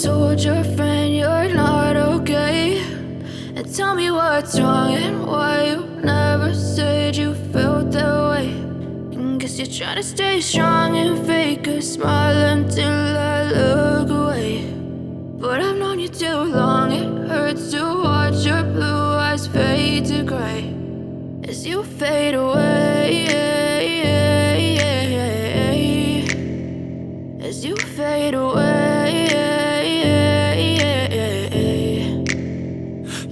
told your friend you're not okay. And tell me what's wrong and why you never said you felt that way. And guess you're trying to stay strong and fake a smile until I look away. But I've known you too long, it hurts to watch your blue eyes fade to gray as you fade away, as you fade away.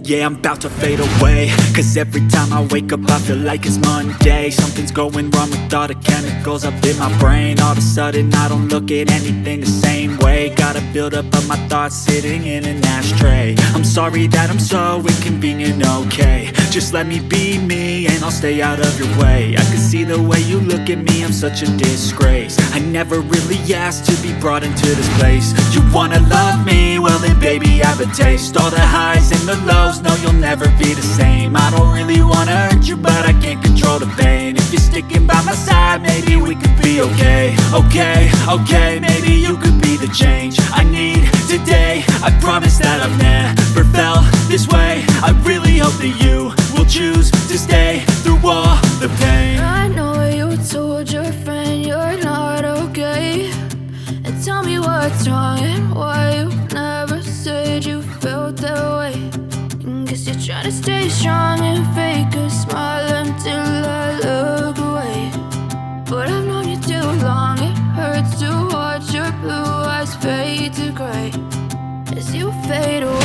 Yeah, I'm about to fade away, cause every time I wake up I feel like it's Monday. Something's going wrong with all the chemicals up in my brain. All of a sudden I don't look at anything the same way. Gotta build up of my thoughts sitting in an ashtray. I'm sorry that I'm so inconvenient, okay. Just let me be me and I'll stay out of your way. I can see the way you look at me, I'm such a disgrace. I never really asked to be brought into this place. You wanna love me? Well then baby I have a taste. All the highs and the lows, no you'll never be the same. I don't really wanna hurt you but I can't control the pain. If you're sticking by my side maybe we could be okay. Okay, maybe you could be the change I need today. I promise that I've never felt this way. I really hope that you will choose to stay through all the pain. I know you told your friend you're not okay. And tell me what's wrong and why you never said you felt that way. And guess you're trying to stay strong and fake a smile until I look away. But I've known you too long, it hurts to watch your blue eyes fade to gray as you fade away.